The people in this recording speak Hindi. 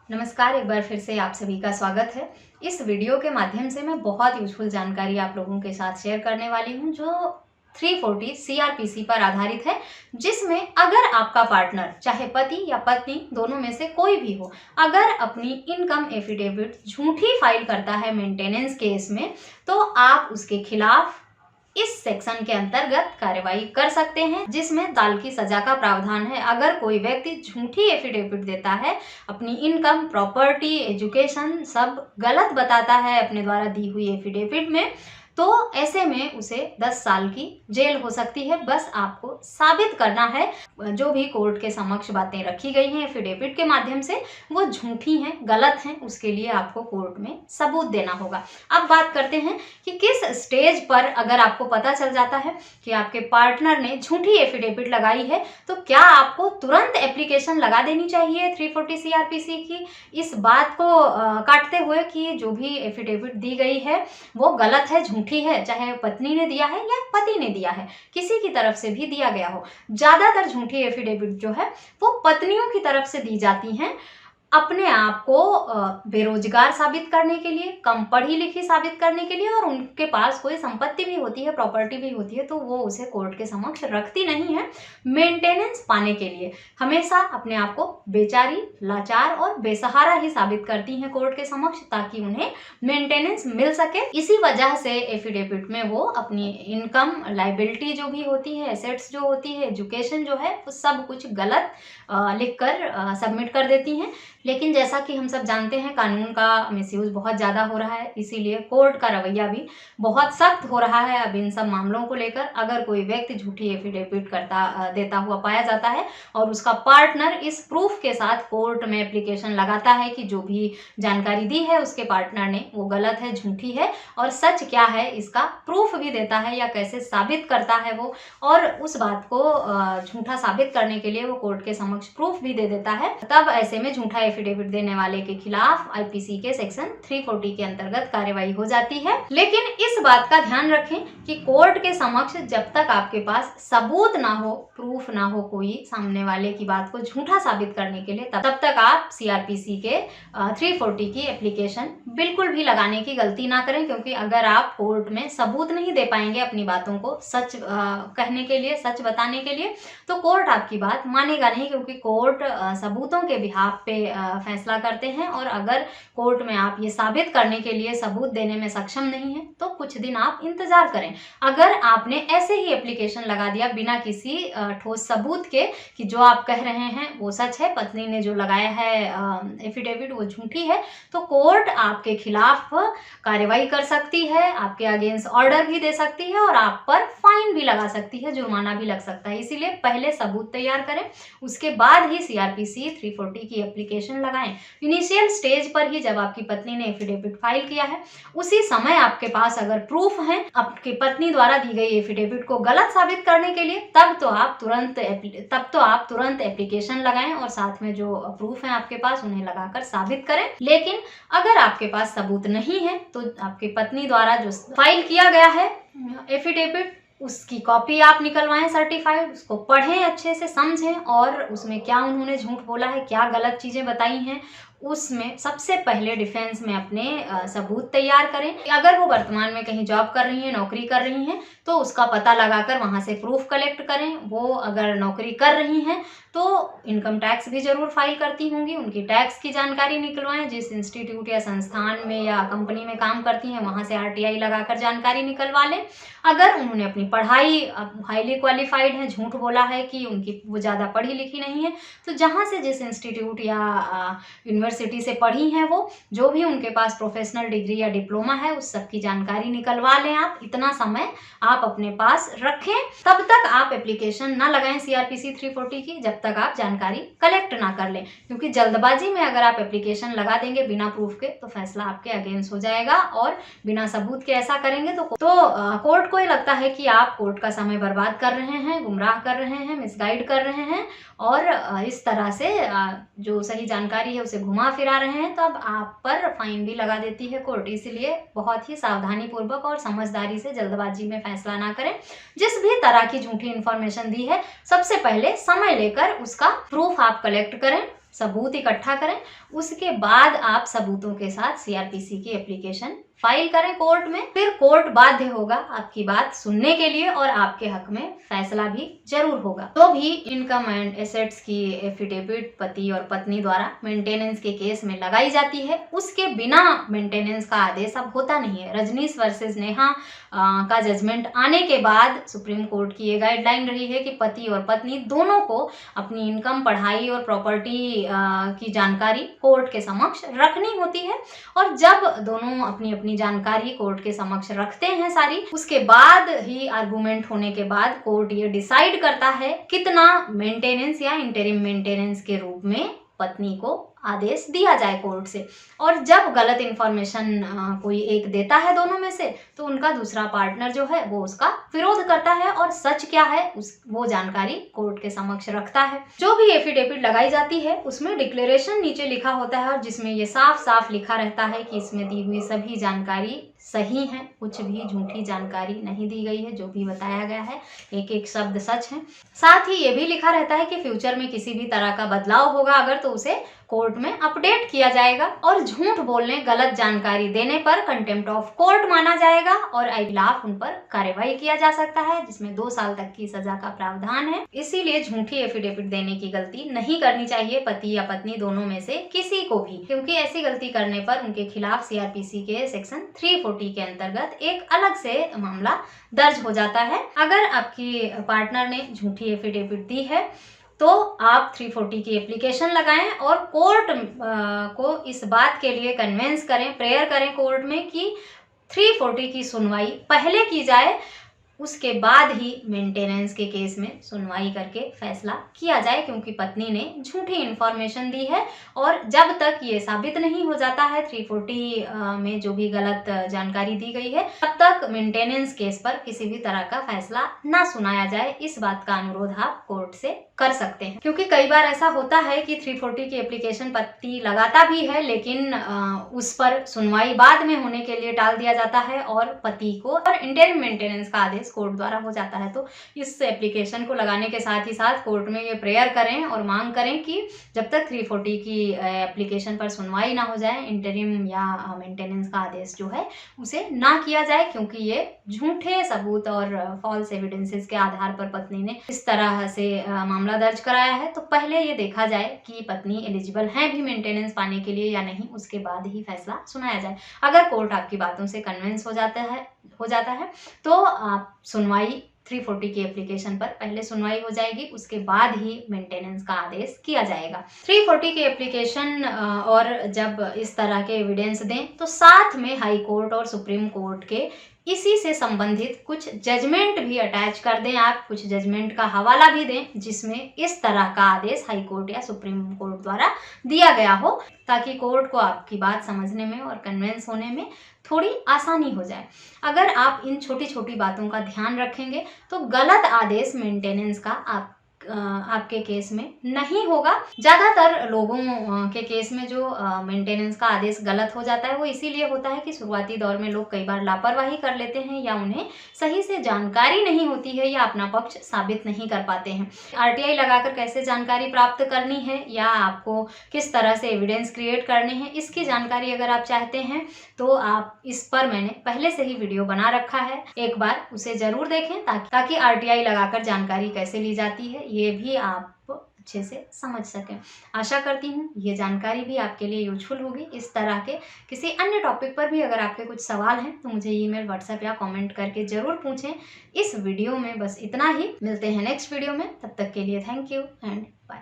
नमस्कार, एक बार फिर से आप सभी का स्वागत है। इस वीडियो के माध्यम से मैं बहुत यूजफुल जानकारी आप लोगों के साथ शेयर करने वाली हूं जो 340 सीआरपीसी पर आधारित है, जिसमें अगर आपका पार्टनर चाहे पति या पत्नी दोनों में से कोई भी हो, अगर अपनी इनकम एफिडेविट झूठी फाइल करता है मेंटेनेंस केस में, तो आप उसके खिलाफ इस सेक्शन के अंतर्गत कार्रवाई कर सकते हैं, जिसमें दाल की सजा का प्रावधान है। अगर कोई व्यक्ति झूठी एफिडेविट देता है, अपनी इनकम, प्रॉपर्टी, एजुकेशन सब गलत बताता है अपने द्वारा दी हुई एफिडेविट में, तो ऐसे में उसे 10 साल की जेल हो सकती है। बस आपको साबित करना है जो भी कोर्ट के समक्ष बातें रखी गई हैं एफिडेविट के माध्यम से वो झूठी हैं, गलत हैं, उसके लिए आपको कोर्ट में सबूत देना होगा। अब बात करते हैं कि किस स्टेज पर अगर आपको पता चल जाता है कि आपके पार्टनर ने झूठी एफिडेविट लगाई है, तो क्या आपको तुरंत एप्लीकेशन लगा देनी चाहिए 340 सीआरपीसी की, इस बात को काटते हुए कि जो भी एफिडेविट दी गई है वो गलत है, झूठी है, चाहे पत्नी ने दिया है या पति ने दिया है, किसी की तरफ से भी दिया गया हो। ज्यादातर झूठी एफिडेविट जो है वो पत्नियों की तरफ से दी जाती हैं, अपने आप को बेरोजगार साबित करने के लिए, कम पढ़ी लिखी साबित करने के लिए, और उनके पास कोई संपत्ति भी होती है, प्रॉपर्टी भी होती है, तो वो उसे कोर्ट के समक्ष रखती नहीं है। मेंटेनेंस पाने के लिए हमेशा अपने आप को बेचारी, लाचार और बेसहारा ही साबित करती हैं कोर्ट के समक्ष, ताकि उन्हें मेंटेनेंस मिल सके। इसी वजह से एफिडेविट में वो अपनी इनकम, लाइबिलिटी जो भी होती है, एसेट्स जो होती है, एजुकेशन जो है, वो सब कुछ गलत लिखकर सबमिट कर देती हैं। लेकिन जैसा कि हम सब जानते हैं, कानून का मिसयूज बहुत ज़्यादा हो रहा है, इसीलिए कोर्ट का रवैया भी बहुत सख्त हो रहा है अब इन सब मामलों को लेकर। अगर कोई व्यक्ति झूठी एफिडेविट देता हुआ पाया जाता है और उसका पार्टनर इस प्रूफ के साथ कोर्ट में एप्लीकेशन लगाता है कि जो भी जानकारी दी है उसके पार्टनर ने वो गलत है, झूठी है, और सच क्या है इसका प्रूफ भी देता है या कैसे साबित करता है वो, और उस बात को झूठा साबित करने के लिए वो कोर्ट के समक्ष प्रूफ भी दे देता है, तब ऐसे में झूठा एफिडेविट देने वाले के खिलाफ आईपीसी के सेक्शन 340 के अंतर्गत कार्रवाई हो जाती है। लेकिन इस बात का ध्यान रखें कि कोर्ट के समक्ष जब तक आपके पास सबूत ना हो, प्रूफ ना हो कोई सामने वाले की बात को झूठा साबित करने के लिए, तब तक आप सीआरपीसी के 340 की एप्लीकेशन बिल्कुल भी लगाने की गलती ना करें, क्योंकि अगर आप कोर्ट में सबूत नहीं दे पाएंगे अपनी बातों को सच कहने के लिए, सच बताने के लिए, तो कोर्ट आपकी बात मानेगा नहीं, क्योंकि कोर्ट सबूतों के बिहाफ पे फैसला करते हैं। और अगर कोर्ट में आप ये साबित करने के लिए सबूत देने में सक्षम नहीं है तो कुछ दिन आप इंतजार करें। अगर आपने ऐसे ही एप्लीकेशन लगा दिया बिना किसी ठोस सबूत के कि जो आप कह रहे हैं वो सच है, पत्नी ने जो लगाया है एफिडेविट वो झूठी है, तो कोर्ट आपके खिलाफ कार्रवाई कर सकती है, आपके अगेंस्ट ऑर्डर भी दे सकती है और आप पर फाइन भी लगा सकती है, जुर्माना भी लग सकता है। इसीलिए पहले सबूत तैयार करें, उसके बाद ही सीआरपीसी 340 की एप्लीकेशन लगाएं। इनिशियल स्टेज पर ही जब आपकी पत्नी ने एफिडेविट फाइल किया है, उसी समय आपके पास अगर प्रूफ है आपकी पत्नी द्वारा दी गई एफिडेविट को गलत साबित करने के लिए, तब तो आप तुरंत एप्लीकेशन लगाएं और साथ में जो प्रूफ है आपके पास उन्हें लगाकर साबित करें। लेकिन अगर आपके पास सबूत नहीं है तो आपकी पत्नी द्वारा जो फाइल किया गया है एफिडेविट, उसकी कॉपी आप निकलवाएं सर्टिफाइड, उसको पढ़ें, अच्छे से समझें, और उसमें क्या उन्होंने झूठ बोला है, क्या गलत चीज़ें बताई हैं, उसमें सबसे पहले डिफेंस में अपने सबूत तैयार करें। अगर वो वर्तमान में कहीं जॉब कर रही हैं, नौकरी कर रही हैं, तो उसका पता लगाकर वहाँ से प्रूफ कलेक्ट करें। वो अगर नौकरी कर रही हैं तो इनकम टैक्स भी जरूर फाइल करती होंगी, उनकी टैक्स की जानकारी निकलवाएं। जिस इंस्टीट्यूट या संस्थान में या कंपनी में काम करती हैं वहाँ से आरटीआई लगाकर जानकारी निकलवा लें। अगर उन्होंने अपनी पढ़ाई हाईली क्वालिफाइड है, झूठ बोला है कि वो ज़्यादा पढ़ी लिखी नहीं है, तो जहाँ से जिस इंस्टीट्यूट या यूनिवर्सिटी से पढ़ी हैं वो, जो भी उनके पास प्रोफेशनल डिग्री या डिप्लोमा है, उस सब की जानकारी निकलवा लें। आप इतना समय आप अपने पास रखें, तब तक आप एप्लीकेशन ना लगाएं सीआरपीसी 340 की जब तक आप जानकारी कलेक्ट ना कर लें, क्योंकि जल्दबाजी में अगर आप एप्लीकेशन लगा देंगे बिना प्रूफ के तो फैसला आपके अगेंस्ट हो जाएगा, और बिना सबूत के ऐसा करेंगे तो कोर्ट को ये लगता है कि आप कोर्ट का समय बर्बाद कर रहे हैं, गुमराह कर रहे हैं, मिसगाइड कर रहे हैं, और इस तरह से जो सही जानकारी है उसे घुमा फिरा रहे हैं, तो अब आप पर फाइन भी लगा देती है कोर्ट। इसलिए बहुत ही सावधानी पूर्वक और समझदारी से जल्दबाजी में फैसला ना करें। जिस भी तरह की झूठी इंफॉर्मेशन दी है, सबसे पहले समय लेकर उसका प्रूफ आप कलेक्ट करें, सबूत इकट्ठा करें, उसके बाद आप सबूतों के साथ सीआरपीसी की एप्लीकेशन फाइल करें कोर्ट में। फिर कोर्ट बाध्य होगा आपकी बात सुनने के लिए और आपके हक में फैसला भी जरूर होगा। तो भी इनकम एंड एसेट्स की एफिडेविट पति और पत्नी द्वारा मेंटेनेंस के केस में लगाई जाती है, उसके बिना मेंटेनेंस का आदेश अब होता नहीं है। रजनीश वर्सेस नेहा का जजमेंट आने के बाद सुप्रीम कोर्ट की ये गाइडलाइन रही है कि पति और पत्नी दोनों को अपनी इनकम, पढ़ाई और प्रॉपर्टी की जानकारी कोर्ट के समक्ष रखनी होती है। और जब दोनों अपनी अपनी जानकारी कोर्ट के समक्ष रखते हैं सारी, उसके बाद ही आर्गुमेंट होने के बाद कोर्ट ये डिसाइड करता है कितना मेंटेनेंस या इंटरिम मेंटेनेंस के रूप में पत्नी को आदेश दिया जाए कोर्ट से। और जब गलत इंफॉर्मेशन कोई एक देता है दोनों में से, तो उनका दूसरा पार्टनर जो है वो उसका विरोध करता है और सच क्या है वो जानकारी कोर्ट के समक्ष रखता है। जो भी एफिडेविट लगाई जाती है उसमें डिक्लेरेशन नीचे लिखा होता है और जिसमें ये साफ साफ लिखा रहता है कि इसमें दी हुई सभी जानकारी सही है, कुछ भी झूठी जानकारी नहीं दी गई है। जो भी बताया गया है एक एक शब्द सच है। साथ ही ये भी लिखा रहता है कि फ्यूचर में किसी भी तरह का बदलाव होगा अगर, तो उसे कोर्ट में अपडेट किया जाएगा। और झूठ बोलने, गलत जानकारी देने पर कंटेम्प्ट ऑफ कोर्ट माना जाएगा और खिलाफ उन पर कार्रवाई किया जा सकता है, जिसमें 2 साल तक की सजा का प्रावधान है। इसीलिए झूठी एफिडेविट देने की गलती नहीं करनी चाहिए पति या पत्नी दोनों में से किसी को भी, क्योंकि ऐसी गलती करने पर उनके खिलाफ सीआरपीसी के सेक्शन 340 के अंतर्गत एक अलग से मामला दर्ज हो जाता है। अगर आपकी पार्टनर ने झूठी एफिडेविट दी है तो आप 340 की एप्लीकेशन लगाएं और कोर्ट को इस बात के लिए कन्विंस करें, प्रेयर करें कोर्ट में कि 340 की सुनवाई पहले की जाए, उसके बाद ही मेंटेनेंस के केस में सुनवाई करके फैसला किया जाए, क्योंकि पत्नी ने झूठी इंफॉर्मेशन दी है। और जब तक ये साबित नहीं हो जाता है 340 में जो भी गलत जानकारी दी गई है, तब तक मेंटेनेंस केस पर किसी भी तरह का फैसला ना सुनाया जाए। इस बात का अनुरोध आप कोर्ट से कर सकते हैं, क्योंकि कई बार ऐसा होता है कि 340 की एप्लीकेशन पति लगाता भी है लेकिन उस पर सुनवाई बाद में होने के लिए टाल दिया जाता है और पति को और इंटरिम मेंटेनेंस का आदेश कोर्ट द्वारा हो जाता है। तो इस एप्लीकेशन को लगाने के साथ ही साथ कोर्ट में ये प्रेयर करें और मांग करें कि जब तक 340 की एप्लीकेशन पर सुनवाई ना हो जाए, इंटरिम या मेंटेनेंस का आदेश जो है उसे ना किया जाए, क्योंकि ये झूठे सबूत और फॉल्स एविडेंसेस के आधार पर पत्नी ने इस तरह से मामला दर्ज कराया है। तो पहले ये देखा जाए कि पत्नी एलिजिबल है भी मेंटेनेंस पाने के लिए या नहीं, उसके बाद ही फैसला सुनाया जाए। अगर कोर्ट आपकी बातों से कन्विंस हो जाता है तो आप सुनवाई 340 की एप्लीकेशन पर पहले सुनवाई हो जाएगी, उसके बाद ही मेंटेनेंस का आदेश किया जाएगा। 340 की एप्लीकेशन और जब इस तरह के एविडेंस दें तो साथ में हाई कोर्ट और सुप्रीम कोर्ट के इसी से संबंधित कुछ जजमेंट भी अटैच कर दें। आप कुछ जजमेंट का हवाला भी दें जिसमें इस तरह का आदेश हाई कोर्ट या सुप्रीम कोर्ट द्वारा दिया गया हो, ताकि कोर्ट को आपकी बात समझने में और कन्विंस होने में थोड़ी आसानी हो जाए। अगर आप इन छोटी छोटी बातों का ध्यान रखेंगे तो गलत आदेश मेंटेनेंस का आपके केस में नहीं होगा। ज़्यादातर लोगों के केस में जो मेंटेनेंस का आदेश गलत हो जाता है वो इसीलिए होता है कि शुरुआती दौर में लोग कई बार लापरवाही कर लेते हैं या उन्हें सही से जानकारी नहीं होती है या अपना पक्ष साबित नहीं कर पाते हैं। आरटीआई लगाकर कैसे जानकारी प्राप्त करनी है या आपको किस तरह से एविडेंस क्रिएट करने हैं, इसकी जानकारी अगर आप चाहते हैं तो आप इस पर मैंने पहले से ही वीडियो बना रखा है, एक बार उसे जरूर देखें ताकि आरटीआई लगाकर जानकारी कैसे ली जाती है ये भी आप अच्छे से समझ सकें। आशा करती हूँ ये जानकारी भी आपके लिए यूजफुल होगी। इस तरह के किसी अन्य टॉपिक पर भी अगर आपके कुछ सवाल हैं तो मुझे ईमेल, व्हाट्सएप या कमेंट करके ज़रूर पूछें। इस वीडियो में बस इतना ही, मिलते हैं नेक्स्ट वीडियो में, तब तक के लिए थैंक यू एंड बाय।